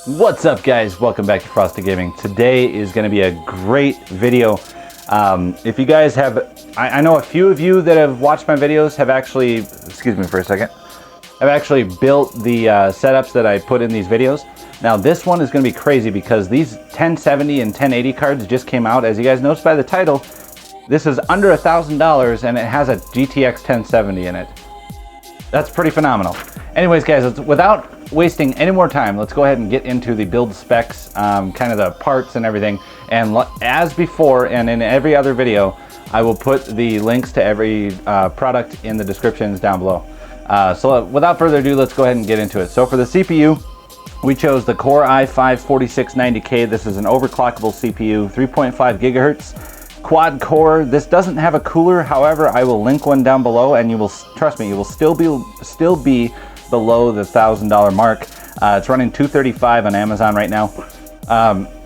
What's up, guys? Welcome back to Frosty Gaming. Today is going to be a great video. If you guys have, I know a few of you that have watched my videos have actually, excuse me for a second, have actually built the setups that I put in these videos. Now this one is going to be crazy because these 1070 and 1080 cards just came out. As you guys noticed by the title, this is under $1,000 and it has a GTX 1070 in it. That's pretty phenomenal. Anyways, guys, without wasting any more time, let's go ahead and get into the build specs, kind of the parts and everything. And as before and in every other video, I will put the links to every product in the descriptions down below. So without further ado, let's go ahead and get into it. So for the CPU, we chose the Core i5-4690K. This is an overclockable CPU, 3.5 gigahertz. Quad core. This doesn't have a cooler, however I will link one down below, and you will, trust me, you will still be below the $1,000 mark. It's running 235 on Amazon right now.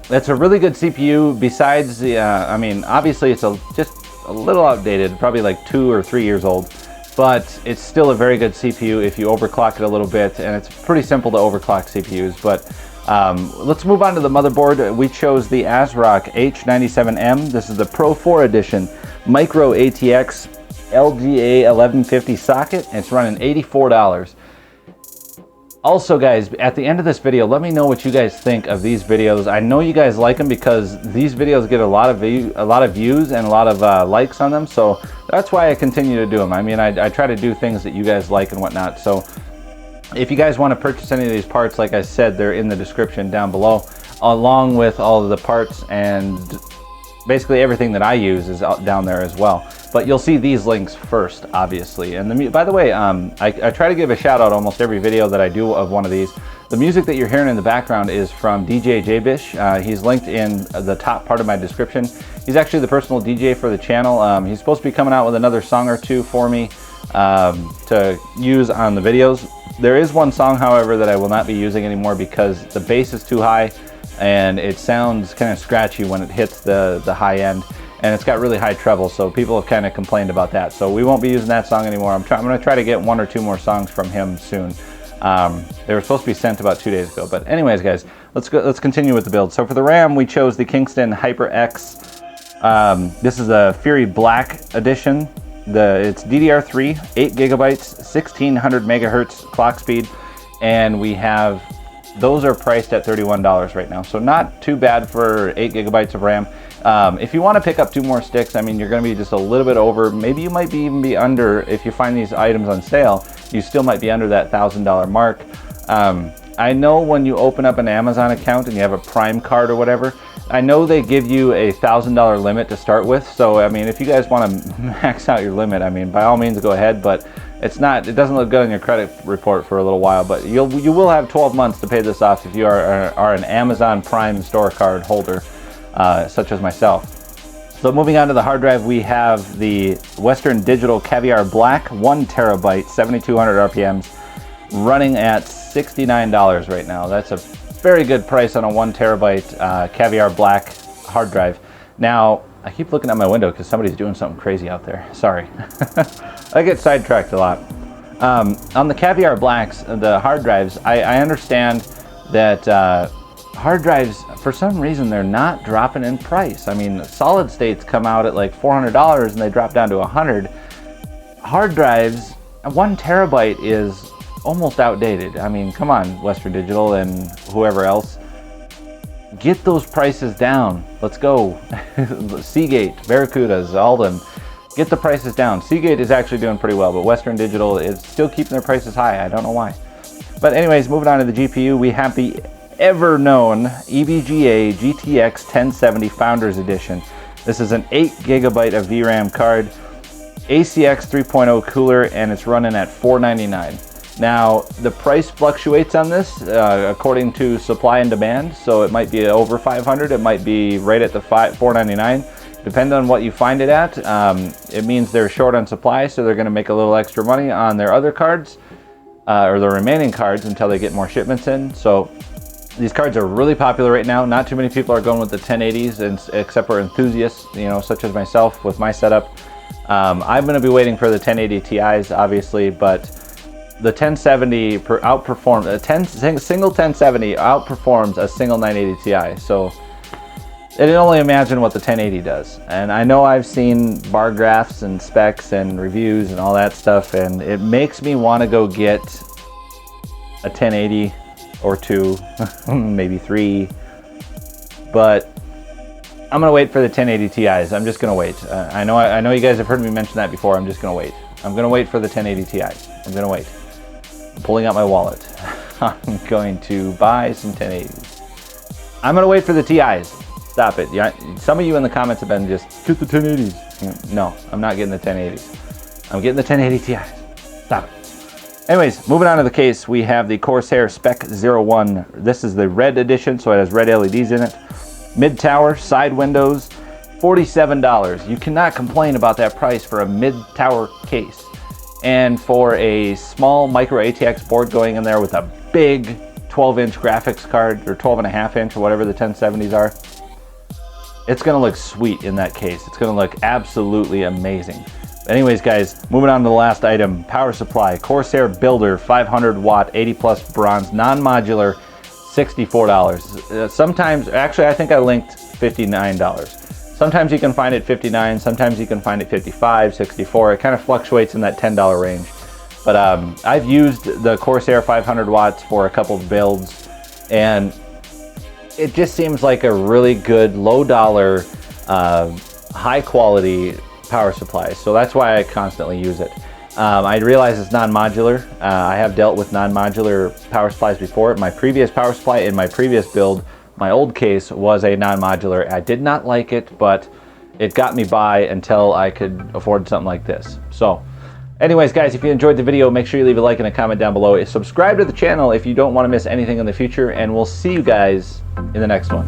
It's a really good CPU. Besides the I mean, obviously it's just a little outdated, probably like 2 or 3 years old, but it's still a very good CPU if you overclock it a little bit, and it's pretty simple to overclock CPUs. But let's move on to the motherboard. We chose the ASRock H97M. This is the Pro 4 edition micro ATX LGA 1150 socket. It's running $84. Also, guys, at the end of this video, let me know what you guys think of these videos. I know you guys like them because these videos get a lot of views and a lot of likes on them, so that's why I continue to do them. I mean, I try to do things that you guys like and whatnot. So if you guys want to purchase any of these parts, like I said, they're in the description down below, along with all of the parts, and basically everything that I use is down there as well. But you'll see these links first, obviously. And by the way, I try to give a shout out almost every video that I do of one of these. The music that you're hearing in the background is from DJ JBish. He's linked in the top part of my description. He's actually the personal DJ for the channel. He's supposed to be coming out with another song or two for me to use on the videos. There is one song, however, that I will not be using anymore because the bass is too high and it sounds kind of scratchy when it hits the high end, and it's got really high treble, so people have kind of complained about that. So we won't be using that song anymore. I'm going to try to get 1 or 2 more songs from him soon. They were supposed to be sent about 2 days ago. But anyways, guys, let's continue with the build. So for the RAM, we chose the Kingston HyperX. This is a Fury Black edition. It's DDR3, 8 gigabytes, 1600 megahertz clock speed, and those are priced at $31 right now, so not too bad for 8 gigabytes of RAM. If you want to pick up 2 more sticks, I mean, you're going to be just a little bit over. Maybe you might even be under. If you find these items on sale, you still might be under that $1,000 mark. I know when you open up an Amazon account and you have a Prime card or whatever, I know they give you a $1,000 limit to start with. So I mean, if you guys want to max out your limit, I mean, by all means go ahead, but it doesn't look good on your credit report for a little while. But you will have 12 months to pay this off if you are an Amazon Prime store card holder, such as myself. So moving on to the hard drive, we have the Western Digital Caviar Black 1 terabyte, 7200 RPMs, running at $69 right now. That's a very good price on a 1 terabyte Caviar Black hard drive. Now, I keep looking out my window because somebody's doing something crazy out there. Sorry. I get sidetracked a lot. On the Caviar Blacks, the hard drives, I understand that hard drives, for some reason, they're not dropping in price. I mean, solid states come out at like $400 and they drop down to $100. Hard drives, 1 terabyte is almost outdated. I mean, come on, Western Digital and whoever else. Get those prices down. Let's go. Seagate, Barracudas, all them. Get the prices down. Seagate is actually doing pretty well, but Western Digital is still keeping their prices high. I don't know why. But anyways, moving on to the GPU, we have the ever-known EVGA GTX 1070 Founders Edition. This is an 8 gigabyte of VRAM card, ACX 3.0 cooler, and it's running at $499. Now, the price fluctuates on this according to supply and demand, so it might be over $500, it might be right at the $499. Depending on what you find it at, it means they're short on supply, so they're going to make a little extra money on their other cards, or the remaining cards, until they get more shipments in. So these cards are really popular right now. Not too many people are going with the 1080s, except for enthusiasts, such as myself with my setup. I'm going to be waiting for the 1080 Ti's, obviously, but the 1070 outperforms a single 1070 outperforms a single 980 Ti. So I can only imagine what the 1080 does. And I know I've seen bar graphs and specs and reviews and all that stuff, and it makes me want to go get a 1080 or two, maybe three. But I'm gonna wait for the 1080 Ti's. I'm just gonna wait. I know you guys have heard me mention that before. I'm just gonna wait. I'm gonna wait for the 1080 Ti's. I'm gonna wait. I'm pulling out my wallet. I'm going to buy some 1080s. I'm gonna wait for the Ti's. Stop it. Yeah, some of you in the comments have been just, get the 1080s. No, I'm not getting the 1080s. I'm getting the 1080 Ti's. Stop it. Anyways, moving on to the case, we have the CORSAIR SPEC 01. This is the red edition, so it has red LEDs in it. Mid-tower, side windows, $47. You cannot complain about that price for a mid-tower case. And for a small micro ATX board going in there with a big 12-inch graphics card, or 12.5-inch, or whatever the 1070s are, it's gonna look sweet in that case. It's gonna look absolutely amazing. Anyways, guys, moving on to the last item, power supply. CORSAIR Builder, 500 watt, 80 plus bronze, non-modular, $64. Sometimes, actually, I think I linked $59. Sometimes you can find it $59, sometimes you can find it $55, $64. It kind of fluctuates in that $10 range. But I've used the CORSAIR 500 watts for a couple of builds, and it just seems like a really good, low dollar, high quality power supply. So that's why I constantly use it. I realize it's non-modular. I have dealt with non-modular power supplies before. My previous power supply in my previous build, my old case, was a non-modular. I did not like it, but it got me by until I could afford something like this. So anyways, guys, if you enjoyed the video, make sure you leave a like and a comment down below. Subscribe to the channel if you don't want to miss anything in the future, and we'll see you guys in the next one.